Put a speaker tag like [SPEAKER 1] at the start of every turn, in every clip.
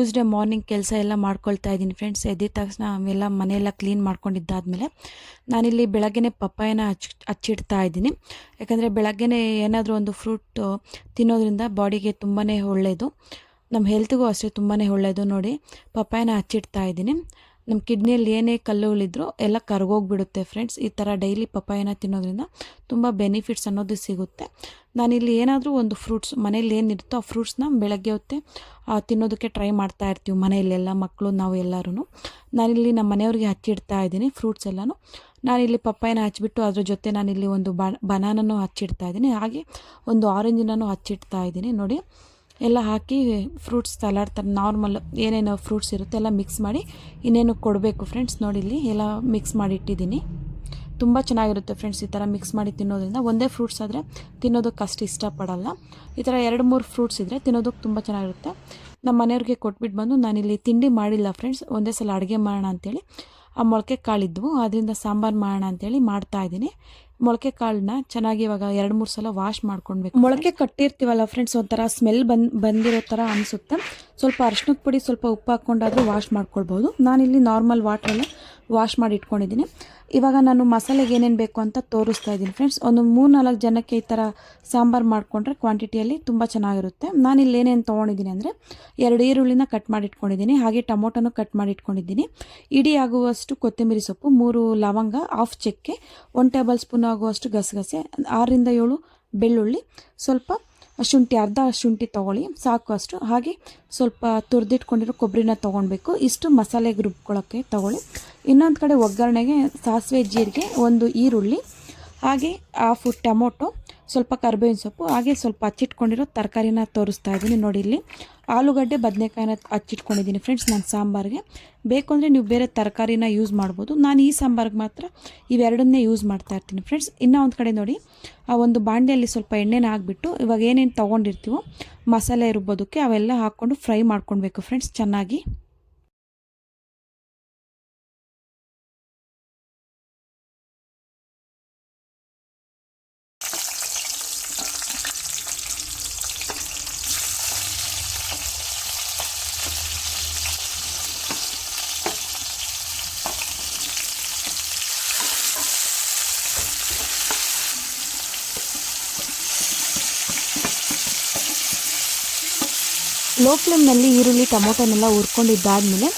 [SPEAKER 1] Tuesday morning ಕೆಲಸ ಎಲ್ಲ ಮಾಡ್ಕೊಳ್ತಾ ಇದ್ದೀನಿ ಫ್ರೆಂಡ್ಸ್. ಎದ್ದಿದ ತಕ್ಷಣ ಅವೆಲ್ಲ ಮನೆಯೆಲ್ಲ ಕ್ಲೀನ್ ಮಾಡ್ಕೊಂಡಿದ್ದಾದಮೇಲೆ ನಾನಿಲ್ಲಿ ಬೆಳಗ್ಗೆನೇ ಪಪ್ಪಾಯನ ಹಚ್ಚಿಡ್ತಾ ಇದ್ದೀನಿ. ಯಾಕಂದರೆ ಬೆಳಗ್ಗೆನೇ ಏನಾದರೂ ಒಂದು ಫ್ರೂಟ್ ತಿನ್ನೋದ್ರಿಂದ ಬಾಡಿಗೆ ತುಂಬಾ ಒಳ್ಳೆಯದು, ನಮ್ಮ ಹೆಲ್ತ್ಗೂ ಅಷ್ಟೇ ತುಂಬಾ ಒಳ್ಳೆಯದು. ನೋಡಿ, ಪಪ್ಪಾಯನ ಹಚ್ಚಿಡ್ತಾ ಇದ್ದೀನಿ. ನಮ್ಮ ಕಿಡ್ನಿಯಲ್ಲಿ ಏನೇ ಕಲ್ಲುಗಳಿದ್ರೂ ಎಲ್ಲ ಕರಗೋಗ್ಬಿಡುತ್ತೆ ಫ್ರೆಂಡ್ಸ್. ಈ ಥರ ಡೈಲಿ ಪಪ್ಪಾಯನ ತಿನ್ನೋದ್ರಿಂದ ತುಂಬ ಬೆನಿಫಿಟ್ಸ್ ಅನ್ನೋದು ಸಿಗುತ್ತೆ. ನಾನಿಲ್ಲಿ ಏನಾದರೂ ಒಂದು ಫ್ರೂಟ್ಸ್ ಮನೇಲಿ ಏನಿರುತ್ತೋ ಆ ಫ್ರೂಟ್ಸ್ನ ಬೆಳಗ್ಗೆ ಹೊತ್ತೆ ತಿನ್ನೋದಕ್ಕೆ ಟ್ರೈ ಮಾಡ್ತಾ ಇರ್ತೀವಿ ಮನೆಯಲ್ಲೆಲ್ಲ, ಮಕ್ಕಳು ನಾವು ಎಲ್ಲರೂ. ನಾನಿಲ್ಲಿ ನಮ್ಮ ಮನೆಯವ್ರಿಗೆ ಹಚ್ಚಿಡ್ತಾ ಇದ್ದೀನಿ ಫ್ರೂಟ್ಸ್ ಎಲ್ಲನೂ. ನಾನಿಲ್ಲಿ ಪಪ್ಪಾಯನ ಹಚ್ಬಿಟ್ಟು ಅದ್ರ ಜೊತೆ ನಾನಿಲ್ಲಿ ಒಂದು ಬನಾನೂ ಹಚ್ಚಿಡ್ತಾ ಇದ್ದೀನಿ, ಹಾಗೆ ಒಂದು ಆರೆಂಜಿನೂ ಹಚ್ಚಿಡ್ತಾ ಇದ್ದೀನಿ. ನೋಡಿ, ಎಲ್ಲ ಹಾಕಿ ಫ್ರೂಟ್ಸ್ ಸಲಾಡ್ ಥರ ನಾರ್ಮಲ್ ಏನೇನು ಫ್ರೂಟ್ಸ್ ಇರುತ್ತೆ ಎಲ್ಲ ಮಿಕ್ಸ್ ಮಾಡಿ ಇನ್ನೇನು ಕೊಡಬೇಕು ಫ್ರೆಂಡ್ಸ್. ನೋಡಿ, ಇಲ್ಲಿ ಎಲ್ಲ ಮಿಕ್ಸ್ ಮಾಡಿ ಇಟ್ಟಿದ್ದೀನಿ. ತುಂಬ ಚೆನ್ನಾಗಿರುತ್ತೆ ಫ್ರೆಂಡ್ಸ್ ಈ ಥರ ಮಿಕ್ಸ್ ಮಾಡಿ ತಿನ್ನೋದ್ರಿಂದ. ಒಂದೇ ಫ್ರೂಟ್ಸ್ ಆದರೆ ತಿನ್ನೋದಕ್ಕೆ ಅಷ್ಟು ಇಷ್ಟಪಡಲ್ಲ. ಈ ಥರ 2-3 ಫ್ರೂಟ್ಸ್ ಇದ್ದರೆ ತಿನ್ನೋದಕ್ಕೆ ತುಂಬ ಚೆನ್ನಾಗಿರುತ್ತೆ. ನಮ್ಮ ಮನೆಯವ್ರಿಗೆ ಕೊಟ್ಬಿಟ್ಟು ಬಂದು ನಾನಿಲ್ಲಿ ತಿಂಡಿ ಮಾಡಿಲ್ಲ ಫ್ರೆಂಡ್ಸ್, ಒಂದೇ ಸಲ ಅಡುಗೆ ಮಾಡೋಣ ಅಂಥೇಳಿ ಆ ಮೊಳಕೆ ಕಾಳಿದ್ವು, ಅದರಿಂದ ಸಾಂಬಾರು ಮಾಡೋಣ ಅಂಥೇಳಿ ಮಾಡ್ತಾಯಿದ್ದೀನಿ. ಮೊಳಕೆ ಕಾಳನ್ನ ಚೆನ್ನಾಗಿ ಇವಾಗ 2-3 ಸಲ ವಾಶ್ ಮಾಡ್ಕೊಳ್ಬೇಕು. ಮೊಳಕೆ ಕಟ್ಟಿರ್ತೀವಲ್ಲ ಫ್ರೆಂಡ್ಸ್, ಒಂಥರ ಸ್ಮೆಲ್ ಬಂದಿರೋ ಥರ ಅನಿಸುತ್ತೆ. ಸ್ವಲ್ಪ ಅರಿಶಿನದ ಪುಡಿ, ಸ್ವಲ್ಪ ಉಪ್ಪು ಹಾಕ್ಕೊಂಡಾದರೂ ವಾಶ್ ಮಾಡ್ಕೊಳ್ಬೋದು. ನಾನಿಲ್ಲಿ ನಾರ್ಮಲ್ ವಾಟ್ರಲ್ಲೇ ವಾಶ್ ಮಾಡಿ ಇಟ್ಕೊಂಡಿದ್ದೀನಿ. ಇವಾಗ ನಾನು ಮಸಾಲೆಗೆ ಏನೇನು ಬೇಕು ಅಂತ ತೋರಿಸ್ತಾ ಇದ್ದೀನಿ ಫ್ರೆಂಡ್ಸ್. ಒಂದು 3-4 ಜನಕ್ಕೆ ಈ ಥರ ಸಾಂಬಾರು ಮಾಡಿಕೊಂಡ್ರೆ ಕ್ವಾಂಟಿಟಿಯಲ್ಲಿ ತುಂಬ ಚೆನ್ನಾಗಿರುತ್ತೆ. ನಾನಿಲ್ಲಿ ಏನೇನು ತೊಗೊಂಡಿದ್ದೀನಿ ಅಂದರೆ 2 ಈರುಳ್ಳಿನ ಕಟ್ ಮಾಡಿ ಇಟ್ಕೊಂಡಿದ್ದೀನಿ, ಹಾಗೆ ಟೊಮೊಟೊನೂ ಕಟ್ ಮಾಡಿ ಇಟ್ಕೊಂಡಿದ್ದೀನಿ, ಇಡೀ ಆಗುವಷ್ಟು ಕೊತ್ತಂಬರಿ ಸೊಪ್ಪು, 3 ಲವಂಗ, 1/2 ಚಕ್ಕೆ, 1 ಟೇಬಲ್ ಸ್ಪೂನ್ ಆಗುವಷ್ಟು ಗಸಗಸೆ, 6-7 ಬೆಳ್ಳುಳ್ಳಿ, ಸ್ವಲ್ಪ ಶುಂಠಿ, ಅರ್ಧ ಶುಂಠಿ ತೊಗೊಳ್ಳಿ ಸಾಕು ಅಷ್ಟು, ಹಾಗೆ ಸ್ವಲ್ಪ ತುರಿದಿಟ್ಕೊಂಡಿರೋ ಕೊಬ್ಬರಿನ ತೊಗೊಳ್ಬೇಕು. ಇಷ್ಟು ಮಸಾಲೆಗೆ ರುಬ್ಕೊಳ್ಳೋಕ್ಕೆ ತೊಗೊಳ್ಳಿ. ಇನ್ನೊಂದು ಕಡೆ ಒಗ್ಗರಣೆಗೆ ಸಾಸಿವೆ, ಜೀರಿಗೆ, 1 ಈರುಳ್ಳಿ, ಹಾಗೆ 1/2 ಟೊಮೊಟೊ, ಸ್ವಲ್ಪ ಕರಿಬೇವಿನ ಸೊಪ್ಪು, ಹಾಗೆ ಸ್ವಲ್ಪ ಹಚ್ಚಿಟ್ಕೊಂಡಿರೋ ತರಕಾರಿನ ತೋರಿಸ್ತಾ ಇದ್ದೀನಿ. ನೋಡಿ, ಇಲ್ಲಿ ಆಲೂಗಡ್ಡೆ, ಬದನೆಕಾಯಿನ ಹಚ್ಚಿಟ್ಕೊಂಡಿದ್ದೀನಿ ಫ್ರೆಂಡ್ಸ್ ನಾನು ಸಾಂಬಾರಿಗೆ. ಬೇಕು ಅಂದರೆ ನೀವು ಬೇರೆ ತರಕಾರಿನ ಯೂಸ್ ಮಾಡ್ಬೋದು, ನಾನು ಈ ಸಾಂಬಾರಿಗೆ ಮಾತ್ರ ಇವೆರಡನ್ನೇ ಯೂಸ್ ಮಾಡ್ತಾ ಇರ್ತೀನಿ ಫ್ರೆಂಡ್ಸ್. ಇನ್ನೂ ಒಂದು ಕಡೆ ನೋಡಿ, ಆ ಒಂದು ಬಾಂಡೆಯಲ್ಲಿ ಸ್ವಲ್ಪ ಎಣ್ಣೆನ ಹಾಕ್ಬಿಟ್ಟು ಇವಾಗ ಏನೇನು ತೊಗೊಂಡಿರ್ತೀವೋ ಮಸಾಲೆ ರುಬ್ಬೋದಕ್ಕೆ ಅವೆಲ್ಲ ಹಾಕ್ಕೊಂಡು ಫ್ರೈ ಮಾಡ್ಕೊಳ್ಬೇಕು ಫ್ರೆಂಡ್ಸ್ ಚೆನ್ನಾಗಿ. ಲೋ ಫ್ಲೇಮ್ನಲ್ಲಿ ಈರುಳ್ಳಿ ಟೊಮೊಟೊನೆಲ್ಲ ಹುರ್ಕೊಂಡಿದ್ದಾದಮೇಲೆ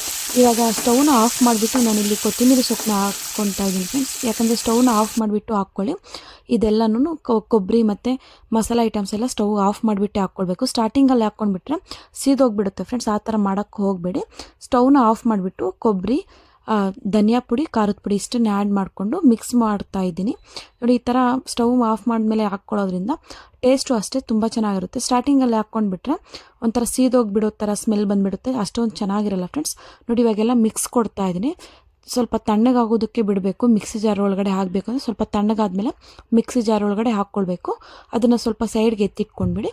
[SPEAKER 1] ಇವಾಗ ಸ್ಟವ್ನ ಆಫ್ ಮಾಡಿಬಿಟ್ಟು ನಾನಿಲ್ಲಿ ಕೊತ್ತಂಬರಿ ಸೊಪ್ಪನ್ನ ಹಾಕ್ಕೊಳ್ತಾ ಇದ್ದೀನಿ ಫ್ರೆಂಡ್ಸ್. ಯಾಕಂದರೆ ಸ್ಟವ್ನ ಆಫ್ ಮಾಡಿಬಿಟ್ಟು ಹಾಕ್ಕೊಳ್ಳಿ. ಇದೆಲ್ಲನೂ ಕೊಬ್ಬರಿ ಮತ್ತು ಮಸಾಲೆ ಐಟಮ್ಸ್ ಎಲ್ಲ ಸ್ಟವ್ ಆಫ್ ಮಾಡಿಬಿಟ್ಟೆ ಹಾಕ್ಕೊಳ್ಬೇಕು. ಸ್ಟಾರ್ಟಿಂಗಲ್ಲಿ ಹಾಕ್ಕೊಂಡ್ಬಿಟ್ರೆ ಸೀದೋಗ್ಬಿಡುತ್ತೆ ಫ್ರೆಂಡ್ಸ್, ಆ ಥರ ಮಾಡೋಕ್ಕೆ ಹೋಗಬೇಡಿ. ಸ್ಟವ್ನ ಆಫ್ ಮಾಡಿಬಿಟ್ಟು ಕೊಬ್ಬರಿ, ಧನಿಯಾ ಪುಡಿ, ಖಾರದ ಪುಡಿ ಇಷ್ಟನ್ನು ಆ್ಯಡ್ ಮಾಡಿಕೊಂಡು ಮಿಕ್ಸ್ ಮಾಡ್ತಾ ಇದ್ದೀನಿ. ನೋಡಿ, ಈ ಥರ ಸ್ಟವ್ ಆಫ್ ಮಾಡಿದ್ಮೇಲೆ ಹಾಕ್ಕೊಳ್ಳೋದ್ರಿಂದ ಟೇಸ್ಟು ಅಷ್ಟೇ ತುಂಬ ಚೆನ್ನಾಗಿರುತ್ತೆ. ಸ್ಟಾರ್ಟಿಂಗಲ್ಲಿ ಹಾಕ್ಕೊಂಡ್ಬಿಟ್ರೆ ಒಂಥರ ಸೀದೋಗಿಬಿಡೋ ಥರ ಸ್ಮೆಲ್ ಬಂದುಬಿಡುತ್ತೆ, ಅಷ್ಟೊಂದು ಚೆನ್ನಾಗಿರಲ್ಲ ಫ್ರೆಂಡ್ಸ್. ನೋಡಿ, ಇವಾಗೆಲ್ಲ ಮಿಕ್ಸ್ ಕೊಡ್ತಾ ಇದ್ದೀನಿ. ಸ್ವಲ್ಪ ತಣ್ಣಗಾಗೋದಕ್ಕೆ ಬಿಡಬೇಕು. ಮಿಕ್ಸಿ ಜಾರ್ ಒಳಗಡೆ ಹಾಕಬೇಕು ಅಂದರೆ ಸ್ವಲ್ಪ ತಣ್ಣಗಾದ್ಮೇಲೆ ಮಿಕ್ಸಿ ಜಾರ್ ಒಳಗಡೆ ಹಾಕ್ಕೊಳ್ಬೇಕು. ಅದನ್ನು ಸ್ವಲ್ಪ ಸೈಡ್ಗೆ ಎತ್ತಿಟ್ಕೊಂಡ್ಬಿಡಿ.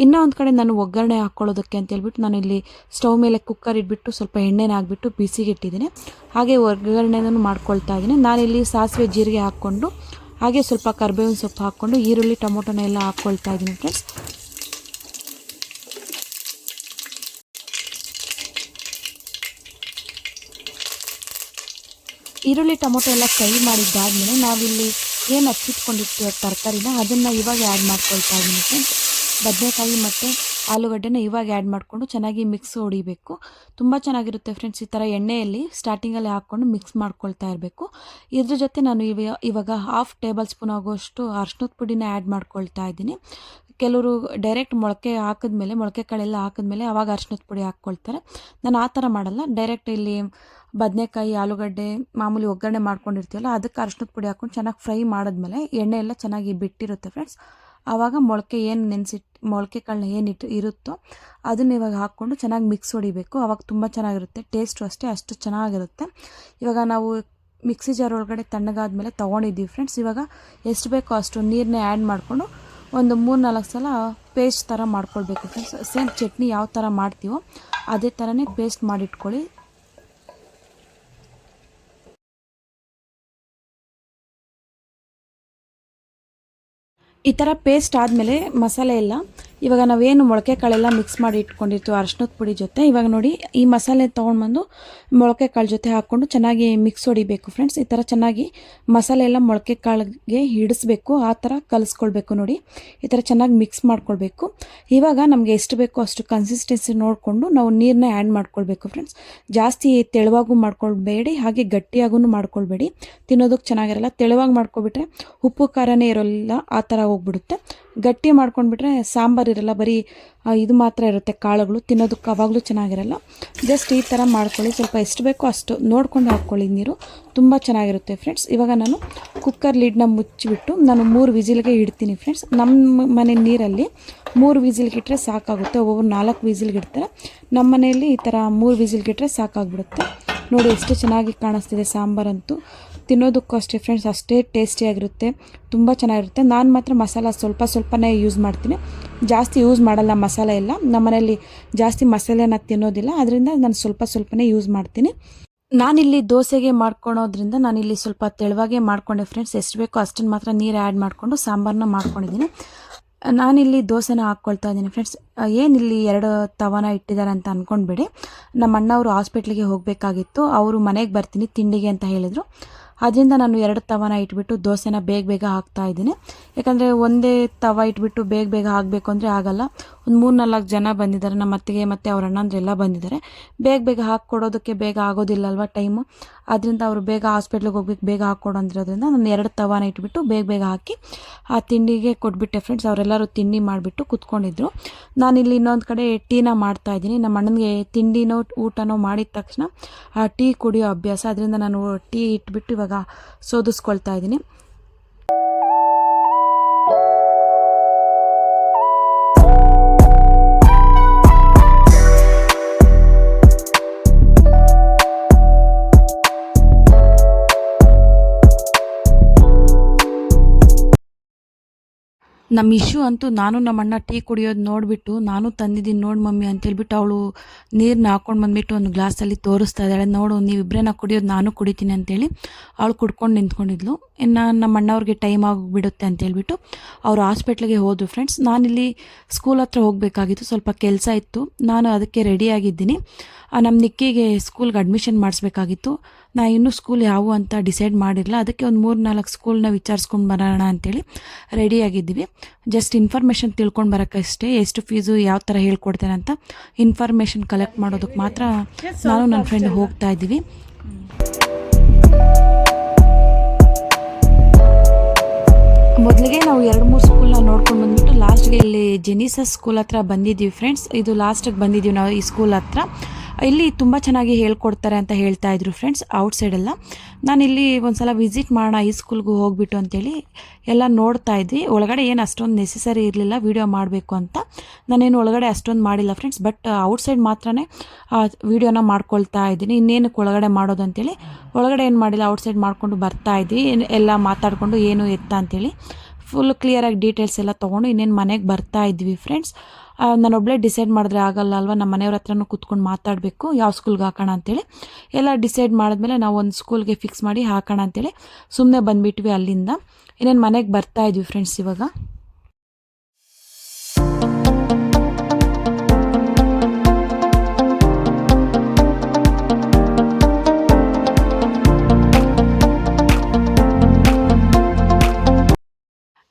[SPEAKER 1] ಇನ್ನೂ ಒಂದು ಕಡೆ ನಾನು ಒಗ್ಗರಣೆ ಹಾಕ್ಕೊಳ್ಳೋದಕ್ಕೆ ಅಂತೇಳ್ಬಿಟ್ಟು ನಾನು ಇಲ್ಲಿ ಸ್ಟವ್ ಮೇಲೆ ಕುಕ್ಕರ್ ಇಟ್ಬಿಟ್ಟು ಸ್ವಲ್ಪ ಎಣ್ಣೆನ ಹಾಕ್ಬಿಟ್ಟು ಬಿಸಿಗೆ ಇಟ್ಟಿದ್ದೀನಿ. ಹಾಗೆ ಒಗ್ಗರಣೆನೂ ಮಾಡ್ಕೊಳ್ತಾ ಇದ್ದೀನಿ. ನಾನಿಲ್ಲಿ ಸಾಸಿವೆ, ಜೀರಿಗೆ ಹಾಕ್ಕೊಂಡು, ಹಾಗೆ ಸ್ವಲ್ಪ ಕರಿಬೇವಿನ ಸೊಪ್ಪು ಹಾಕ್ಕೊಂಡು ಈರುಳ್ಳಿ ಟೊಮೊಟೊನ ಎಲ್ಲ ಹಾಕ್ಕೊಳ್ತಾ ಇದ್ದೀನಿ ಫ್ರೆಂಡ್ಸ್. ಈರುಳ್ಳಿ ಟೊಮೊಟೊ ಎಲ್ಲ ಫ್ರೈ ಮಾಡಿದ್ದಾದಮೇಲೆ ನಾವಿಲ್ಲಿ ಏನು ಹಚ್ಚಿಟ್ಕೊಂಡಿರ್ತೀವಿ ತರಕಾರಿನ ಅದನ್ನು ಇವಾಗ ಆ್ಯಡ್ ಮಾಡ್ಕೊಳ್ತಾ ಇದ್ದೀನಿ ಫ್ರೆಂಡ್ಸ್. ಬದನೆಕಾಯಿ ಮತ್ತು ಆಲೂಗಡ್ಡೆನ ಇವಾಗ ಆ್ಯಡ್ ಮಾಡಿಕೊಂಡು ಚೆನ್ನಾಗಿ ಮಿಕ್ಸ್ ಹೊಡಿಬೇಕು. ತುಂಬ ಚೆನ್ನಾಗಿರುತ್ತೆ ಫ್ರೆಂಡ್ಸ್ ಈ ಥರ ಎಣ್ಣೆಯಲ್ಲಿ ಸ್ಟಾರ್ಟಿಂಗಲ್ಲಿ ಹಾಕ್ಕೊಂಡು ಮಿಕ್ಸ್ ಮಾಡ್ಕೊಳ್ತಾ ಇರಬೇಕು. ಇದ್ರ ಜೊತೆ ನಾನು ಇವಾಗ 1/2 ಟೇಬಲ್ ಸ್ಪೂನ್ ಆಗುವಷ್ಟು ಅರಿಶಿನದ ಪುಡಿನ ಆ್ಯಡ್ ಮಾಡ್ಕೊಳ್ತಾ ಇದ್ದೀನಿ. ಕೆಲವರು ಡೈರೆಕ್ಟ್ ಮೊಳಕೆ ಕಾಳೆಲ್ಲ ಹಾಕಿದ್ಮೇಲೆ ಆವಾಗ ಅರಿಶಿನದ ಪುಡಿ ಹಾಕ್ಕೊಳ್ತಾರೆ. ನಾನು ಆ ಥರ ಮಾಡಲ್ಲ. ಡೈರೆಕ್ಟ್ ಇಲ್ಲಿ ಬದನೆಕಾಯಿ, ಆಲೂಗಡ್ಡೆ ಮಾಮೂಲಿ ಒಗ್ಗರಣೆ ಮಾಡ್ಕೊಂಡಿರ್ತೀವಲ್ಲ ಅದಕ್ಕೆ ಅರಿಶಿನದ ಪುಡಿ ಹಾಕ್ಕೊಂಡು ಚೆನ್ನಾಗಿ ಫ್ರೈ ಮಾಡಿದ್ಮೇಲೆ ಎಣ್ಣೆ ಎಲ್ಲ ಚೆನ್ನಾಗಿ ಬಿಟ್ಟಿರುತ್ತೆ ಫ್ರೆಂಡ್ಸ್. ಆವಾಗ ಮೊಳಕೆ ಕಾಳನ್ನ ಇರುತ್ತೋ ಅದನ್ನ ಇವಾಗ ಹಾಕ್ಕೊಂಡು ಚೆನ್ನಾಗಿ ಮಿಕ್ಸ್ ಹೊಡಿಬೇಕು. ಆವಾಗ ತುಂಬ ಚೆನ್ನಾಗಿರುತ್ತೆ, ಟೇಸ್ಟು ಅಷ್ಟು ಚೆನ್ನಾಗಿರುತ್ತೆ. ಇವಾಗ ನಾವು ಮಿಕ್ಸಿ ಜಾರ್ ಒಳಗಡೆ ತಣ್ಣಗಾದ್ಮೇಲೆ ತೊಗೊಂಡಿದ್ದೀವಿ ಫ್ರೆಂಡ್ಸ್. ಇವಾಗ ಎಷ್ಟು ಬೇಕೋ ಅಷ್ಟು ನೀರನ್ನೇ ಆ್ಯಡ್ ಮಾಡಿಕೊಂಡು ಒಂದು 3-4 ಸಲ ಪೇಸ್ಟ್ ಥರ ಮಾಡ್ಕೊಳ್ಬೇಕು ಫ್ರೆಂಡ್ಸ್. ಸೇಮ್ ಚಟ್ನಿ ಯಾವ ಥರ ಮಾಡ್ತೀವೋ ಅದೇ ಥರನೇ ಪೇಸ್ಟ್ ಮಾಡಿಟ್ಕೊಳ್ಳಿ. ಈ ಥರ ಪೇಸ್ಟ್ ಆದಮೇಲೆ ಮಸಾಲೆ ಎಲ್ಲ ಇವಾಗ ನಾವೇನು ಮೊಳಕೆ ಕಾಳೆಲ್ಲ ಮಿಕ್ಸ್ ಮಾಡಿ ಇಟ್ಕೊಂಡಿರ್ತೀವಿ ಅರಶಿನದ ಪುಡಿ ಜೊತೆ, ಇವಾಗ ನೋಡಿ ಈ ಮಸಾಲೆ ತೊಗೊಂಡ್ಬಂದು ಮೊಳಕೆ ಕಾಳು ಜೊತೆ ಹಾಕ್ಕೊಂಡು ಚೆನ್ನಾಗಿ ಮಿಕ್ಸ್ ಹೊಡಿಬೇಕು ಫ್ರೆಂಡ್ಸ್. ಈ ಥರ ಚೆನ್ನಾಗಿ ಮಸಾಲೆ ಎಲ್ಲ ಮೊಳಕೆ ಕಾಳಿಗೆ ಹಿಡಿಸ್ಬೇಕು, ಆ ಥರ ಕಲಿಸ್ಕೊಳ್ಬೇಕು. ನೋಡಿ ಈ ಥರ ಚೆನ್ನಾಗಿ ಮಿಕ್ಸ್ ಮಾಡ್ಕೊಳ್ಬೇಕು. ಇವಾಗ ನಮಗೆ ಎಷ್ಟು ಬೇಕೋ ಅಷ್ಟು ಕನ್ಸಿಸ್ಟೆನ್ಸಿ ನೋಡಿಕೊಂಡು ನಾವು ನೀರನ್ನ ಆ್ಯಡ್ ಮಾಡ್ಕೊಳ್ಬೇಕು ಫ್ರೆಂಡ್ಸ್. ಜಾಸ್ತಿ ತೆಳುವಾಗೂ ಮಾಡ್ಕೊಳ್ಬೇಡಿ, ಹಾಗೆ ಗಟ್ಟಿಯಾಗೂ ಮಾಡ್ಕೊಳ್ಬೇಡಿ, ತಿನ್ನೋದಕ್ಕೆ ಚೆನ್ನಾಗಿರಲ್ಲ. ತೆಳುವಾಗಿ ಮಾಡ್ಕೊಬಿಟ್ರೆ ಉಪ್ಪು ಖಾರನೇ ಇರೋಲ್ಲ, ಆ ಥರ ಹೋಗ್ಬಿಡುತ್ತೆ. ಗಟ್ಟಿ ಮಾಡ್ಕೊಂಡ್ಬಿಟ್ರೆ ಸಾಂಬಾರು ಇರಲ್ಲ, ಬರೀ ಇದು ಮಾತ್ರ ಇರುತ್ತೆ ಕಾಳುಗಳು, ತಿನ್ನೋದಕ್ಕೆ ಅವಾಗಲೂ ಚೆನ್ನಾಗಿರಲ್ಲ. ಜಸ್ಟ್ ಈ ಥರ ಮಾಡ್ಕೊಳ್ಳಿ, ಸ್ವಲ್ಪ ಎಷ್ಟು ಬೇಕೋ ಅಷ್ಟು ನೋಡ್ಕೊಂಡು ಹಾಕ್ಕೊಳ್ಳಿ ನೀರು, ತುಂಬ ಚೆನ್ನಾಗಿರುತ್ತೆ ಫ್ರೆಂಡ್ಸ್. ಇವಾಗ ನಾನು ಕುಕ್ಕರ್ ಲಿಡ್ನ ಮುಚ್ಚಿಬಿಟ್ಟು ನಾನು 3 ವಿಸಿಲ್ಗೆ ಇಡ್ತೀನಿ ಫ್ರೆಂಡ್ಸ್. ನಮ್ಮ ಮನೆ ನೀರಲ್ಲಿ 3 ವಿಸಿಲ್ಗೆ ಇಟ್ಟರೆ ಸಾಕಾಗುತ್ತೆ, ಒಬ್ಬೊಬ್ರು 4 ವಿಸಿಲ್ಗೆ ಇಡ್ತಾರೆ. ನಮ್ಮ ಮನೆಯಲ್ಲಿ ಈ ಥರ 3 ವಿಸಿಲ್ಗೆ ಇಟ್ಟರೆ ಸಾಕಾಗ್ಬಿಡುತ್ತೆ. ನೋಡಿ ಎಷ್ಟು ಚೆನ್ನಾಗಿ ಕಾಣಿಸ್ತಿದೆ ಸಾಂಬಾರಂತೂ, ತಿನ್ನೋದಕ್ಕೂ ಅಷ್ಟೇ ಫ್ರೆಂಡ್ಸ್ ಅಷ್ಟೇ ಟೇಸ್ಟಿಯಾಗಿರುತ್ತೆ, ತುಂಬ ಚೆನ್ನಾಗಿರುತ್ತೆ. ನಾನು ಮಾತ್ರ ಮಸಾಲ ಸ್ವಲ್ಪನೇ ಯೂಸ್ ಮಾಡ್ತೀನಿ, ಜಾಸ್ತಿ ಯೂಸ್ ಮಾಡಲ್ಲ ಮಸಾಲೆ ಎಲ್ಲ. ನಮ್ಮ ಮನೆಯಲ್ಲಿ ಜಾಸ್ತಿ ಮಸಾಲೆನ ತಿನ್ನೋದಿಲ್ಲ, ಅದರಿಂದ ನಾನು ಸ್ವಲ್ಪನೇ ಯೂಸ್ ಮಾಡ್ತೀನಿ. ನಾನಿಲ್ಲಿ ದೋಸೆಗೆ ಮಾಡ್ಕೊಳೋದ್ರಿಂದ ನಾನಿಲ್ಲಿ ಸ್ವಲ್ಪ ತೆಳುವಾಗೆ ಮಾಡ್ಕೊಂಡೆ ಫ್ರೆಂಡ್ಸ್. ಎಷ್ಟು ಬೇಕೋ ಅಷ್ಟನ್ನು ಮಾತ್ರ ನೀರು ಆ್ಯಡ್ ಮಾಡಿಕೊಂಡು ಸಾಂಬಾರನ್ನ ಮಾಡ್ಕೊಂಡಿದ್ದೀನಿ. ನಾನಿಲ್ಲಿ ದೋಸೆನ ಹಾಕ್ಕೊಳ್ತಾ ಇದ್ದೀನಿ ಫ್ರೆಂಡ್ಸ್. ಏನಿಲ್ಲಿ 2 ತವಾನ ಇಟ್ಟಿದ್ದಾರೆ ಅಂತ ಅಂದ್ಕೊಂಡ್ಬಿಡಿ. ನಮ್ಮ ಅಣ್ಣವರು ಹಾಸ್ಪಿಟ್ಲಿಗೆ ಹೋಗಬೇಕಾಗಿತ್ತು, ಅವರು ಮನೆಗೆ ಬರ್ತೀನಿ ತಿಂಡಿಗೆ ಅಂತ ಹೇಳಿದರು. ಅದರಿಂದ ನಾನು 2 ತವಾನ ಇಟ್ಬಿಟ್ಟು ದೋಸೆನ ಬೇಗ ಹಾಕ್ತಾಯಿದ್ದೀನಿ. ಯಾಕಂದರೆ ಒಂದೇ ತವ ಇಟ್ಬಿಟ್ಟು ಬೇಗ ಹಾಕಬೇಕು ಅಂದರೆ ಆಗಲ್ಲ. ಒಂದು 3-4 ಜನ ಬಂದಿದ್ದಾರೆ, ನಮ್ಮ ಅತ್ತಿಗೆ ಮತ್ತು ಅವ್ರ ಅಣ್ಣಂದ್ರೆಲ್ಲ ಬಂದಿದ್ದಾರೆ. ಬೇಗ ಹಾಕ್ಕೊಡೋದಕ್ಕೆ ಬೇಗ ಆಗೋದಿಲ್ಲ ಅಲ್ವಾ ಟೈಮು. ಅದರಿಂದ ಅವರು ಬೇಗ ಹಾಸ್ಪಿಟ್ಲಿಗೆ ಹೋಗ್ಬೇಕು, ಬೇಗ ಹಾಕ್ಕೊಡು ಅಂದಿರೋದ್ರಿಂದ ನಾನು 2 ತವಾನ ಇಟ್ಬಿಟ್ಟು ಬೇಗ ಹಾಕಿ ಆ ತಿಂಡಿಗೆ ಕೊಟ್ಬಿಟ್ಟೆ ಫ್ರೆಂಡ್ಸ್. ಅವರೆಲ್ಲರೂ ತಿಂಡಿ ಮಾಡಿಬಿಟ್ಟು ಕೂತ್ಕೊಂಡಿದ್ರು. ನಾನಿಲ್ಲಿ ಇನ್ನೊಂದು ಕಡೆ ಟೀನ ಮಾಡ್ತಾಯಿದ್ದೀನಿ. ನಮ್ಮ ಅಣ್ಣನಿಗೆ ತಿಂಡಿನೋ ಊಟನೋ ಮಾಡಿದ ತಕ್ಷಣ ಟೀ ಕುಡಿಯೋ ಅಭ್ಯಾಸ, ಅದರಿಂದ ನಾನು ಟೀ ಇಟ್ಬಿಟ್ಟು ಇವಾಗ ಸೋದಿಸ್ಕೊಳ್ತಾ ಇದ್ದೀನಿ. ನಮ್ಮ ಇಶ್ಯೂ ಅಂತೂ ನಾನು ನಮ್ಮ ಅಣ್ಣ ಟೀ ಕುಡಿಯೋದು ನೋಡಿಬಿಟ್ಟು, ನಾನು ತಂದಿದ್ದೀನಿ ನೋಡಿ ಮಮ್ಮಿ ಅಂತೇಳ್ಬಿಟ್ಟು ಅವಳು ನೀರನ್ನ ಹಾಕ್ಕೊಂಡು ಬಂದುಬಿಟ್ಟು ಒಂದು ಗ್ಲಾಸಲ್ಲಿ ತೋರಿಸ್ತಾ ಇದ್ದಾಳೆ. ನೋಡು ನೀವಿಬ್ಬರೇನ ಕುಡಿಯೋದು, ನಾನು ಕುಡಿತೀನಿ ಅಂತೇಳಿ ಅವಳು ಕುಡ್ಕೊಂಡು ನಿಂತ್ಕೊಂಡಿದ್ಲು. ಇನ್ನು ನಮ್ಮ ಅಣ್ಣವ್ರಿಗೆ ಟೈಮ್ ಆಗಿಬಿಡುತ್ತೆ ಅಂತೇಳ್ಬಿಟ್ಟು ಅವರು ಹಾಸ್ಪಿಟ್ಲಿಗೆ ಹೋದರು ಫ್ರೆಂಡ್ಸ್. ನಾನಿಲ್ಲಿ ಸ್ಕೂಲ್ ಹತ್ರ ಹೋಗಬೇಕಾಗಿತ್ತು, ಸ್ವಲ್ಪ ಕೆಲಸ ಇತ್ತು, ನಾನು ಅದಕ್ಕೆ ರೆಡಿಯಾಗಿದ್ದೀನಿ. ನಮ್ಮ ನಿಕ್ಕಿಗೆ ಸ್ಕೂಲ್ಗೆ ಅಡ್ಮಿಷನ್ ಮಾಡಿಸ್ಬೇಕಾಗಿತ್ತು. ಇನ್ನೂ ಸ್ಕೂಲ್ ಯಾವುವು ಅಂತ ಡಿಸೈಡ್ ಮಾಡಿರಲಿಲ್ಲ, ಅದಕ್ಕೆ ಒಂದು 3-4 ಸ್ಕೂಲ್ನ ವಿಚಾರಿಸ್ಕೊಂಡು ಬರೋಣ ಅಂತೇಳಿ ರೆಡಿಯಾಗಿದ್ದೀವಿ. ಜಸ್ಟ್ ಇನ್ಫಾರ್ಮೇಷನ್ ತಿಳ್ಕೊಂಡು ಬರೋಕ್ಕಷ್ಟೇ, ಎಷ್ಟು ಫೀಸು ಯಾವ ಥರ ಹೇಳ್ಕೊಡ್ತೇನೆ ಅಂತ ಇನ್ಫಾರ್ಮೇಷನ್ ಕಲೆಕ್ಟ್ ಮಾಡೋದಕ್ಕೆ ಮಾತ್ರ ನಾನು ನನ್ನ ಫ್ರೆಂಡ್ ಹೋಗ್ತಾ ಇದ್ದೀವಿ. ಮೊದಲಿಗೆ ನಾವು 2-3 ಸ್ಕೂಲ್ನ ನೋಡ್ಕೊಂಡು ಬಂದುಬಿಟ್ಟು ಲಾಸ್ಟ್ಗೆ ಇಲ್ಲಿ ಜೆನಿಸಸ್ ಸ್ಕೂಲ್ ಹತ್ರ ಬಂದಿದ್ದೀವಿ ಫ್ರೆಂಡ್ಸ್. ಇದು ಲಾಸ್ಟಿಗೆ ಬಂದಿದ್ದೀವಿ ನಾವು ಈ ಸ್ಕೂಲ್ ಹತ್ರ. ಇಲ್ಲಿ ತುಂಬ ಚೆನ್ನಾಗಿ ಹೇಳ್ಕೊಡ್ತಾರೆ ಅಂತ ಹೇಳ್ತಾ ಇದ್ರು ಫ್ರೆಂಡ್ಸ್ ಔಟ್ಸೈಡೆಲ್ಲ. ನಾನಿಲ್ಲಿ ಒಂದು ಸಲ ವಿಸಿಟ್ ಮಾಡೋಣ ಈ ಸ್ಕೂಲ್ಗೂ ಹೋಗ್ಬಿಟ್ಟು ಅಂತೇಳಿ ಎಲ್ಲ ನೋಡ್ತಾ ಇದ್ವಿ. ಒಳಗಡೆ ಏನು ಅಷ್ಟೊಂದು ನೆಸೆಸರಿ ಇರಲಿಲ್ಲ ವೀಡಿಯೋ ಮಾಡಬೇಕು ಅಂತ, ನಾನೇನು ಒಳಗಡೆ ಅಷ್ಟೊಂದು ಮಾಡಿಲ್ಲ ಫ್ರೆಂಡ್ಸ್. ಬಟ್ ಔಟ್ಸೈಡ್ ಮಾತ್ರನೇ ವೀಡಿಯೋನ ಮಾಡ್ಕೊಳ್ತಾ ಇದ್ದೀನಿ, ಇನ್ನೇನಕ್ಕೆ ಒಳಗಡೆ ಮಾಡೋದು ಅಂತೇಳಿ ಒಳಗಡೆ ಏನು ಮಾಡಿಲ್ಲ, ಔಟ್ಸೈಡ್ ಮಾಡಿಕೊಂಡು ಬರ್ತಾ ಇದ್ವಿ, ಎಲ್ಲ ಮಾತಾಡಿಕೊಂಡು ಏನು ಎತ್ತ ಅಂತೇಳಿ ಫುಲ್ ಕ್ಲಿಯರಾಗಿ ಡೀಟೇಲ್ಸ್ ಎಲ್ಲ ತೊಗೊಂಡು ಇನ್ನೇನು ಮನೆಗೆ ಬರ್ತಾ ಇದ್ವಿ ಫ್ರೆಂಡ್ಸ್. ನಾನೊಬ್ಬಳೇ ಡಿಸೈಡ್ ಮಾಡಿದ್ರೆ ಆಗಲ್ಲ ಅಲ್ವಾ, ನಮ್ಮ ಮನೆಯವ್ರ ಹತ್ರನೂ ಕೂತ್ಕೊಂಡು ಮಾತಾಡಬೇಕು ಯಾವ ಸ್ಕೂಲ್ಗೆ ಹಾಕೋಣ ಅಂತೇಳಿ. ಎಲ್ಲ ಡಿಸೈಡ್ ಮಾಡಿದ್ಮೇಲೆ ನಾವು ಒಂದು ಸ್ಕೂಲ್ಗೆ ಫಿಕ್ಸ್ ಮಾಡಿ ಹಾಕೋಣ ಅಂತೇಳಿ ಸುಮ್ಮನೆ ಬಂದುಬಿಟ್ವಿ ಅಲ್ಲಿಂದ. ಇನ್ನೇನು ಮನೆಗೆ ಬರ್ತಾ ಇದ್ವಿ ಫ್ರೆಂಡ್ಸ್ ಇವಾಗ.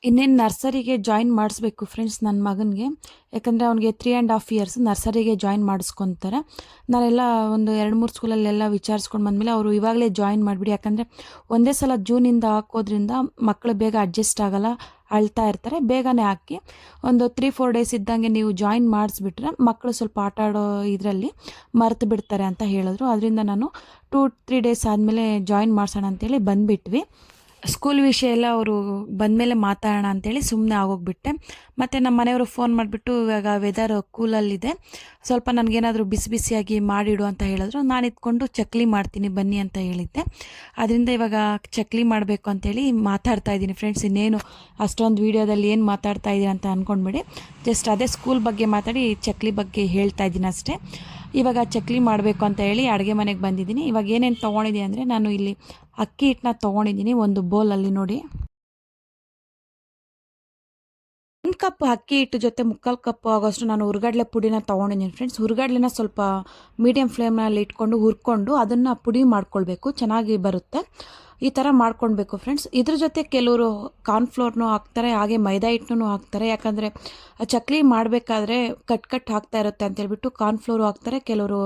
[SPEAKER 1] ಇನ್ನೇನು ನರ್ಸರಿಗೆ ಜಾಯಿನ್ ಮಾಡಿಸ್ಬೇಕು ಫ್ರೆಂಡ್ಸ್ ನನ್ನ ಮಗನಿಗೆ. ಯಾಕಂದರೆ ಅವ್ನಿಗೆ 3.5 ಇಯರ್ಸ್ ನರ್ಸರಿಗೆ ಜಾಯಿನ್ ಮಾಡಿಸ್ಕೊತಾರೆ. ನಾನೆಲ್ಲ ಒಂದು 2-3 ಸ್ಕೂಲಲ್ಲೆಲ್ಲ ವಿಚಾರಿಸ್ಕೊಂಡು ಬಂದಮೇಲೆ ಅವರು ಇವಾಗಲೇ ಜಾಯಿನ್ ಮಾಡಿಬಿಡಿ, ಯಾಕಂದರೆ ಒಂದೇ ಸಲ ಜೂನಿಂದ ಹಾಕೋದ್ರಿಂದ ಮಕ್ಕಳು ಬೇಗ ಅಡ್ಜಸ್ಟ್ ಆಗಲ್ಲ, ಅಳ್ತಾ ಇರ್ತಾರೆ. ಬೇಗನೆ ಹಾಕಿ ಒಂದು 3-4 ಡೇಸ್ ಇದ್ದಂಗೆ ನೀವು ಜಾಯಿನ್ ಮಾಡಿಸ್ಬಿಟ್ರೆ ಮಕ್ಕಳು ಸ್ವಲ್ಪ ಆಟ ಆಡೋ ಇದರಲ್ಲಿ ಮರೆತು ಬಿಡ್ತಾರೆ ಅಂತ ಹೇಳಿದ್ರು. ಅದರಿಂದ ನಾನು 2-3 ಡೇಸ್ ಆದಮೇಲೆ ಜಾಯಿನ್ ಮಾಡಿಸೋಣ ಅಂತೇಳಿ ಬಂದುಬಿಟ್ವಿ. ಸ್ಕೂಲ್ ವಿಷಯ ಎಲ್ಲ ಅವರು ಬಂದಮೇಲೆ ಮಾತಾಡೋಣ ಅಂತೇಳಿ ಸುಮ್ಮನೆ ಆಗೋಗ್ಬಿಟ್ಟೆ. ಮತ್ತು ನಮ್ಮ ಮನೆಯವರು ಫೋನ್ ಮಾಡಿಬಿಟ್ಟು ಇವಾಗ ವೆದರ್ ಕೂಲಲ್ಲಿದೆ, ಸ್ವಲ್ಪ ನನಗೇನಾದರೂ ಬಿಸಿಯಾಗಿ ಮಾಡಿಡು ಅಂತ ಹೇಳಿದ್ರು. ನಾನು ಇದ್ಕೊಂಡು ಚಕ್ಲಿ ಮಾಡ್ತೀನಿ ಬನ್ನಿ ಅಂತ ಹೇಳಿದ್ದೆ. ಅದರಿಂದ ಇವಾಗ ಚಕ್ಲಿ ಮಾಡಬೇಕು ಅಂತೇಳಿ ಮಾತಾಡ್ತಾ ಇದ್ದೀನಿ ಫ್ರೆಂಡ್ಸ್. ಇನ್ನೇನು ಅಷ್ಟೊಂದು ವೀಡಿಯೋದಲ್ಲಿ ಏನು ಮಾತಾಡ್ತಾ ಇದ್ದೀನಿ ಅಂತ ಅಂದ್ಕೊಂಡ್ಬಿಡಿ, ಜಸ್ಟ್ ಅದೇ ಸ್ಕೂಲ್ ಬಗ್ಗೆ ಮಾತಾಡಿ ಚಕ್ಲಿ ಬಗ್ಗೆ ಹೇಳ್ತಾ ಇದ್ದೀನಿ ಅಷ್ಟೇ. ಇವಾಗ ಚಕ್ಲಿ ಮಾಡಬೇಕು ಅಂತ ಹೇಳಿ ಅಡುಗೆ ಮನೆಗೆ ಬಂದಿದ್ದೀನಿ. ಇವಾಗ ಏನೇನು ತೊಗೊಂಡಿದ್ದೀನಿ ಅಂದರೆ, ನಾನು ಇಲ್ಲಿ ಅಕ್ಕಿ ಹಿಟ್ಟನ್ನ ತೊಗೊಂಡಿದ್ದೀನಿ ಒಂದು ಬೌಲಲ್ಲಿ ನೋಡಿ. 1 ಕಪ್ ಅಕ್ಕಿ ಹಿಟ್ಟು ಜೊತೆ 3/4 ಕಪ್ ಆಗೋಷ್ಟು ನಾನು ಹುರ್ಗಡ್ಲೆ ಪುಡಿನ ತೊಗೊಂಡಿದ್ದೀನಿ ಫ್ರೆಂಡ್ಸ್. ಹುರ್ಗಡ್ಲೆನ ಸ್ವಲ್ಪ ಮೀಡಿಯಮ್ ಫ್ಲೇಮ್ನಲ್ಲಿ ಇಟ್ಕೊಂಡು ಹುರ್ಕೊಂಡು ಅದನ್ನು ಪುಡಿ ಮಾಡ್ಕೊಳ್ಬೇಕು, ಚೆನ್ನಾಗಿ ಬರುತ್ತೆ. ಈ ಥರ ಮಾಡ್ಕೊಳ್ಬೇಕು ಫ್ರೆಂಡ್ಸ್. ಇದ್ರ ಜೊತೆ ಕೆಲವರು ಕಾರ್ನ್ಫ್ಲೋರ್ನೂ ಹಾಕ್ತಾರೆ, ಹಾಗೆ ಮೈದಾ ಹಿಟ್ಟನ್ನು ಹಾಕ್ತಾರೆ. ಯಾಕಂದರೆ ಚಕ್ಲಿ ಮಾಡಬೇಕಾದ್ರೆ ಕಟ್ ಹಾಕ್ತಾ ಇರುತ್ತೆ ಅಂತೇಳ್ಬಿಟ್ಟು ಕಾರ್ನ್ಫ್ಲೋರು ಹಾಕ್ತಾರೆ, ಕೆಲವರು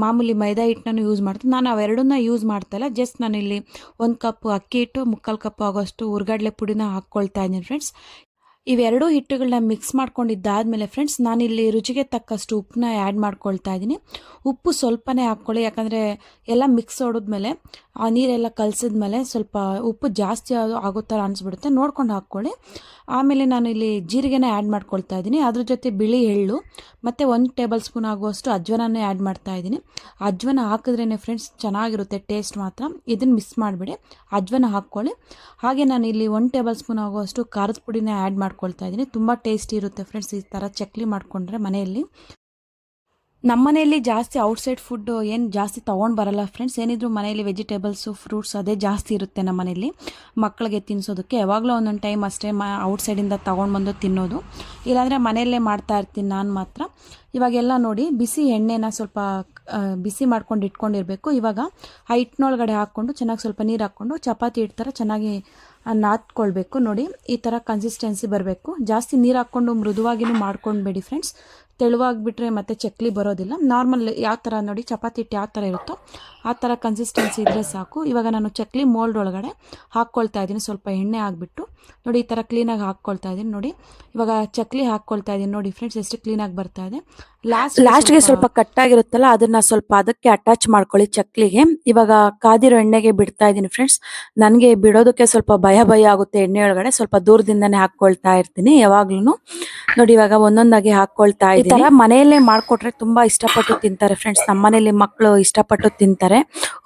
[SPEAKER 1] ಮಾಮೂಲಿ ಮೈದಾ ಹಿಟ್ಟನ್ನು ಯೂಸ್ ಮಾಡ್ತೀನಿ. ನಾನು ಅವೆರಡನ್ನ ಯೂಸ್ ಮಾಡ್ತಾಯಿಲ್ಲ. ಜಸ್ಟ್ ನಾನಿಲ್ಲಿ 1 ಕಪ್ ಅಕ್ಕಿ ಹಿಟ್ಟು 3/4 ಕಪ್ ಆಗೋಷ್ಟು ಹುರ್ಗಡ್ಲೆ ಪುಡಿನ ಹಾಕ್ಕೊಳ್ತಾ ಇದ್ದೀನಿ ಫ್ರೆಂಡ್ಸ್. ಇವೆರಡೂ ಹಿಟ್ಟುಗಳನ್ನ ಮಿಕ್ಸ್ ಮಾಡ್ಕೊಂಡಿದ್ದಾದಮೇಲೆ ಫ್ರೆಂಡ್ಸ್, ನಾನಿಲ್ಲಿ ರುಚಿಗೆ ತಕ್ಕಷ್ಟು ಉಪ್ಪನ್ನ ಆ್ಯಡ್ ಮಾಡ್ಕೊಳ್ತಾ ಇದ್ದೀನಿ. ಉಪ್ಪು ಸ್ವಲ್ಪನೇ ಹಾಕ್ಕೊಳ್ಳಿ, ಯಾಕಂದರೆ ಎಲ್ಲ ಮಿಕ್ಸ್ ಹೊಡೆದ್ಮೇಲೆ ಆ ನೀರೆಲ್ಲ ಕಲಸಿದ್ಮೇಲೆ ಸ್ವಲ್ಪ ಉಪ್ಪು ಜಾಸ್ತಿ ಆಗೋ ಥರ ಅನಿಸ್ಬಿಡುತ್ತೆ, ನೋಡ್ಕೊಂಡು ಹಾಕ್ಕೊಳ್ಳಿ. ಆಮೇಲೆ ನಾನು ಇಲ್ಲಿ ಜೀರಿಗೆನ ಆ್ಯಡ್ ಮಾಡ್ಕೊಳ್ತಾ ಇದ್ದೀನಿ. ಅದ್ರ ಜೊತೆ ಬಿಳಿ ಎಳ್ಳು ಮತ್ತು 1 ಟೇಬಲ್ ಸ್ಪೂನ್ ಆಗುವಷ್ಟು ಅಜ್ವಾನನೇ ಆ್ಯಡ್ ಮಾಡ್ತಾ ಇದ್ದೀನಿ. ಅಜ್ವಾನ ಹಾಕಿದ್ರೇ ಫ್ರೆಂಡ್ಸ್ ಚೆನ್ನಾಗಿರುತ್ತೆ ಟೇಸ್ಟ್ ಮಾತ್ರ. ಇದನ್ನು ಮಿಸ್ ಮಾಡಿಬಿಡಿ, ಅಜ್ವಾನ ಹಾಕ್ಕೊಳ್ಳಿ. ಹಾಗೆ ನಾನು ಇಲ್ಲಿ 1 ಟೇಬಲ್ ಸ್ಪೂನ್ ಆಗುವಷ್ಟು ಖಾರದ ಪುಡಿನ ಆ್ಯಡ್ ಮಾಡ್ಕೊಳ್ತಾ ಇದ್ದೀನಿ. ತುಂಬ ಟೇಸ್ಟಿ ಇರುತ್ತೆ ಫ್ರೆಂಡ್ಸ್ ಈ ಥರ ಚಕ್ಲಿ ಮಾಡಿಕೊಂಡ್ರೆ ಮನೆಯಲ್ಲಿ. ನಮ್ಮ ಮನೆಯಲ್ಲಿ ಜಾಸ್ತಿ ಔಟ್ಸೈಡ್ ಫುಡ್ ಏನು ಜಾಸ್ತಿ ತೊಗೊಂಡು ಬರಲ್ಲ ಫ್ರೆಂಡ್ಸ್. ಏನಿದ್ರು ಮನೆಯಲ್ಲಿ ವೆಜಿಟೇಬಲ್ಸು, ಫ್ರೂಟ್ಸ್ ಅದೇ ಜಾಸ್ತಿ ಇರುತ್ತೆ ನಮ್ಮ ಮನೆಯಲ್ಲಿ ಮಕ್ಕಳಿಗೆ ತಿನ್ನಿಸೋದಕ್ಕೆ. ಯಾವಾಗಲೂ ಒಂದೊಂದು ಟೈಮ್ ಅಷ್ಟೇ ಔಟ್ಸೈಡಿಂದ ತೊಗೊಂಡು ಬಂದು ತಿನ್ನೋದು, ಇಲ್ಲಾಂದರೆ ಮನೆಯಲ್ಲೇ ಮಾಡ್ತಾ ಇರ್ತೀನಿ ನಾನು ಮಾತ್ರ. ಇವಾಗೆಲ್ಲ ನೋಡಿ ಬಿಸಿ ಎಣ್ಣೆನ ಸ್ವಲ್ಪ ಬಿಸಿ ಮಾಡ್ಕೊಂಡು ಇಟ್ಕೊಂಡಿರಬೇಕು. ಇವಾಗ ಆ ಹಿಟ್ಟಿನೊಳಗಡೆ ಹಾಕ್ಕೊಂಡು ಚೆನ್ನಾಗಿ ಸ್ವಲ್ಪ ನೀರು ಹಾಕ್ಕೊಂಡು ಚಪಾತಿ ಹಿಟ್ಟು ಥರ ಚೆನ್ನಾಗಿ ನಾದ್ಕೊಳ್ಬೇಕು. ನೋಡಿ ಈ ಥರ ಕನ್ಸಿಸ್ಟೆನ್ಸಿ ಬರಬೇಕು. ಜಾಸ್ತಿ ನೀರು ಹಾಕ್ಕೊಂಡು ಮೃದುವಾಗಿನೂ ಮಾಡ್ಕೊಂಡ್ಬೇಡಿ ಫ್ರೆಂಡ್ಸ್, ತೆಳುವಾಗಿಬಿಟ್ರೆ ಮತ್ತು ಚಕ್ಲಿ ಬರೋದಿಲ್ಲ. ನಾರ್ಮಲ್ ಯಾವ ಥರ ನೋಡಿ ಚಪಾತಿ ಹಿಟ್ಟು ಯಾವ ಥರ ಇರುತ್ತೋ ಆ ಥರ ಕನ್ಸಿಸ್ಟೆನ್ಸಿ ಇದ್ದರೆ ಸಾಕು. ಇವಾಗ ನಾನು ಚಕ್ಲಿ ಮೋಲ್ಡ್ ಒಳಗಡೆ ಹಾಕ್ಕೊಳ್ತಾ ಇದ್ದೀನಿ. ಸ್ವಲ್ಪ ಎಣ್ಣೆ ಆಗಿಬಿಟ್ಟು ನೋಡಿ ಈ ಥರ ಕ್ಲೀನಾಗಿ ಹಾಕ್ಕೊಳ್ತಾ ಇದ್ದೀನಿ. ನೋಡಿ ಇವಾಗ ಚಕ್ಲಿ ಹಾಕ್ಕೊಳ್ತಾ ಇದ್ದೀನಿ. ನೋಡಿ ಫ್ರೆಂಡ್ಸ್ ಎಷ್ಟು ಕ್ಲೀನಾಗಿ ಬರ್ತಾ ಇದೆ. ಲಾಸ್ಟ್ಗೆ ಸ್ವಲ್ಪ ಕಟ್ಟಾಗಿರುತ್ತಲ್ಲ ಅದನ್ನು ಸ್ವಲ್ಪ ಅದಕ್ಕೆ ಅಟ್ಯಾಚ್ ಮಾಡ್ಕೊಳ್ಳಿ ಚಕ್ಲಿಗೆ. ಇವಾಗ ಕಾದಿರೋ ಎಣ್ಣೆಗೆ ಬಿಡ್ತಾ ಇದ್ದೀನಿ ಫ್ರೆಂಡ್ಸ್. ನನಗೆ ಬಿಡೋದಕ್ಕೆ ಸ್ವಲ್ಪ ಭಯ ಆಗುತ್ತೆ ಎಣ್ಣೆ ಒಳಗಡೆ, ಸ್ವಲ್ಪ ದೂರದಿಂದನೇ ಹಾಕ್ಕೊಳ್ತಾ ಇರ್ತೀನಿ ಯಾವಾಗ್ಲೂ. ನೋಡಿ ಇವಾಗ ಒಂದೊಂದಾಗಿ ಹಾಕ್ಕೊಳ್ತಾ ಇದ್ದೀನಿ. ಈ ಥರ ಮನೆಯಲ್ಲೇ ಮಾಡಿಕೊಟ್ರೆ ತುಂಬ ಇಷ್ಟಪಟ್ಟು ತಿಂತಾರೆ ಫ್ರೆಂಡ್ಸ್. ನಮ್ಮ ಮನೇಲಿ ಮಕ್ಕಳು ಇಷ್ಟಪಟ್ಟು ತಿಂತಾರೆ.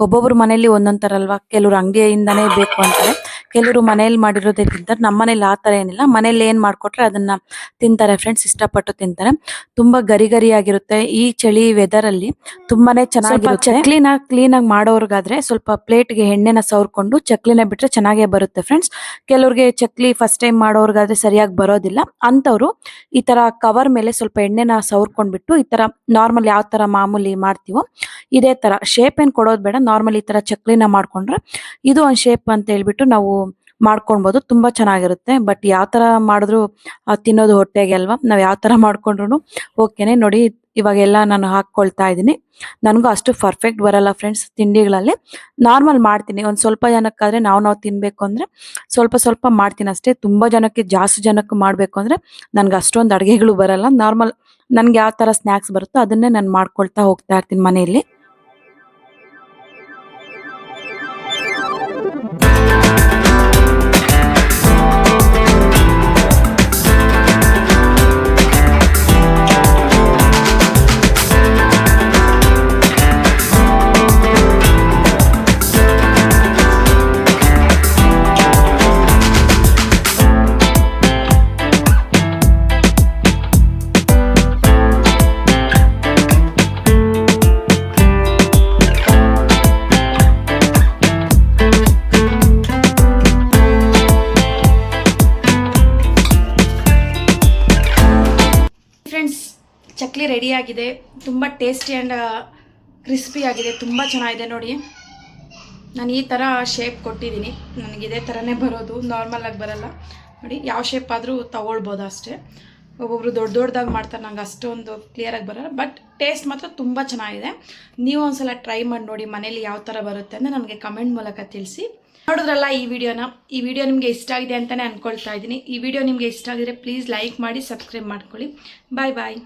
[SPEAKER 1] ಒಬ್ಬೊಬ್ರು ಮನೇಲಿ ಒಂದೊಂದು ಥರ ಅಲ್ವಾ, ಕೆಲವರು ಅಂಗಡಿಯಿಂದನೇ ಬೇಕು ಅಂತಾರೆ, ಕೆಲವರು ಮನೇಲಿ ಮಾಡಿರೋದೇ ತಿಂತಾರೆ. ನಮ್ಮ ಮನೇಲಿ ಆ ಥರ ಏನಿಲ್ಲ, ಮನೇಲಿ ಏನು ಮಾಡಿಕೊಟ್ರೆ ಅದನ್ನು ತಿಂತಾರೆ ಫ್ರೆಂಡ್ಸ್, ಇಷ್ಟಪಟ್ಟು ತಿಂತಾರೆ. ತುಂಬ ಗರಿ ಆಗಿರುತ್ತೆ ಈ ಚಳಿ ವೆದರಲ್ಲಿ, ತುಂಬಾನೇ ಚೆನ್ನಾಗಿರುತ್ತೆ. ಚಕ್ಲಿನ ಕ್ಲೀನಾಗಿ ಮಾಡೋರ್ಗಾದ್ರೆ ಸ್ವಲ್ಪ ಪ್ಲೇಟ್ಗೆ ಎಣ್ಣೆನ ಸವರ್ಕೊಂಡು ಚಕ್ಲಿನ ಬಿಟ್ರೆ ಚೆನ್ನಾಗೇ ಬರುತ್ತೆ ಫ್ರೆಂಡ್ಸ್. ಕೆಲವ್ರಿಗೆ ಚಕ್ಲಿ ಫಸ್ಟ್ ಟೈಮ್ ಮಾಡೋರ್ಗಾದ್ರೆ ಸರಿಯಾಗಿ ಬರೋದಿಲ್ಲ, ಅಂಥವ್ರು ಈ ಥರ ಕವರ್ ಮೇಲೆ ಸ್ವಲ್ಪ ಎಣ್ಣೆನ ಸವರ್ಕೊಂಡ್ಬಿಟ್ಟು ಈ ಥರ ನಾರ್ಮಲ್ ಯಾವ ಥರ ಮಾಮೂಲಿ ಮಾಡ್ತೀವೋ ಇದೇ ಥರ ಶೇಪ್ ಏನು ಕೊಡೋದು ಬೇಡ, ನಾರ್ಮಲ್ ಈ ಥರ ಚಕ್ಲಿನ ಮಾಡ್ಕೊಂಡ್ರೆ ಇದು ಒಂದು ಶೇಪ್ ಅಂತ ಹೇಳ್ಬಿಟ್ಟು ನಾವು ಮಾಡ್ಕೊಳ್ಬೋದು. ತುಂಬ ಚೆನ್ನಾಗಿರುತ್ತೆ. ಬಟ್ ಯಾವ ಥರ ಮಾಡಿದ್ರು ತಿನ್ನೋದು ಹೊಟ್ಟೆಗೆ ಅಲ್ವಾ, ನಾವು ಯಾವ ಥರ ಮಾಡ್ಕೊಂಡ್ರು ಓಕೆನೆ. ನೋಡಿ ಇವಾಗೆಲ್ಲ ನಾನು ಹಾಕ್ಕೊಳ್ತಾ ಇದ್ದೀನಿ. ನನಗೂ ಅಷ್ಟು ಪರ್ಫೆಕ್ಟ್ ಬರಲ್ಲ ಫ್ರೆಂಡ್ಸ್ ತಿಂಡಿಗಳಲ್ಲಿ, ನಾರ್ಮಲ್ ಮಾಡ್ತೀನಿ. ಒಂದು ಸ್ವಲ್ಪ ಜನಕ್ಕಾದರೆ ನಾವು ತಿನ್ನಬೇಕು ಅಂದರೆ ಸ್ವಲ್ಪ ಮಾಡ್ತೀನಿ ಅಷ್ಟೇ. ತುಂಬ ಜನಕ್ಕೆ ಜಾಸ್ತಿ ಜನಕ್ಕೆ ಮಾಡಬೇಕು ಅಂದರೆ ನನಗೆ ಅಷ್ಟೊಂದು ಅಡುಗೆಗಳು ಬರಲ್ಲ. ನಾರ್ಮಲ್ ನನಗೆ ಯಾವ ಥರ ಸ್ನ್ಯಾಕ್ಸ್ ಬರುತ್ತೋ ಅದನ್ನೇ ನಾನು ಮಾಡ್ಕೊಳ್ತಾ ಹೋಗ್ತಾ ಇರ್ತೀನಿ ಮನೆಯಲ್ಲಿ. ಫ್ರೆಂಡ್ಸ್ ಚಕ್ಲಿ ರೆಡಿಯಾಗಿದೆ. ತುಂಬ ಟೇಸ್ಟಿ ಆ್ಯಂಡ್ ಕ್ರಿಸ್ಪಿ ಆಗಿದೆ, ತುಂಬ ಚೆನ್ನಾಗಿದೆ. ನೋಡಿ ನಾನು ಈ ಥರ ಶೇಪ್ ಕೊಟ್ಟಿದ್ದೀನಿ, ನನಗೆ ಇದೇ ಥರನೇ ಬರೋದು, ನಾರ್ಮಲಾಗಿ ಬರಲ್ಲ. ನೋಡಿ ಯಾವ ಶೇಪ್ ಆದರೂ ತಗೊಳ್ಬೋದು ಅಷ್ಟೇ. ಒಬ್ಬೊಬ್ರು ದೊಡ್ಡದಾಗಿ ಮಾಡ್ತಾರೆ, ನಂಗೆ ಅಷ್ಟೊಂದು ಕ್ಲಿಯರಾಗಿ ಬರಲ್ಲ. ಬಟ್ ಟೇಸ್ಟ್ ಮಾತ್ರ ತುಂಬ ಚೆನ್ನಾಗಿದೆ. ನೀವು ಒಂದ್ಸಲ ಟ್ರೈ ಮಾಡಿ ನೋಡಿ ಮನೇಲಿ ಯಾವ ಥರ ಬರುತ್ತೆ ಅಂದರೆ ನನಗೆ ಕಮೆಂಟ್ ಮೂಲಕ ತಿಳಿಸಿ. ನೋಡಿದ್ರಲ್ಲ ಈ ವಿಡಿಯೋ ನಿಮಗೆ ಇಷ್ಟ ಆಗಿದೆ ಅಂತಲೇ ಅಂದ್ಕೊಳ್ತಾ ಇದ್ದೀನಿ. ಈ ವಿಡಿಯೋ ನಿಮಗೆ ಇಷ್ಟ ಆಗಿದ್ರೆ ಪ್ಲೀಸ್ ಲೈಕ್ ಮಾಡಿ, ಸಬ್ಸ್ಕ್ರೈಬ್ ಮಾಡ್ಕೊಳ್ಳಿ. ಬಾಯ್ ಬಾಯ್.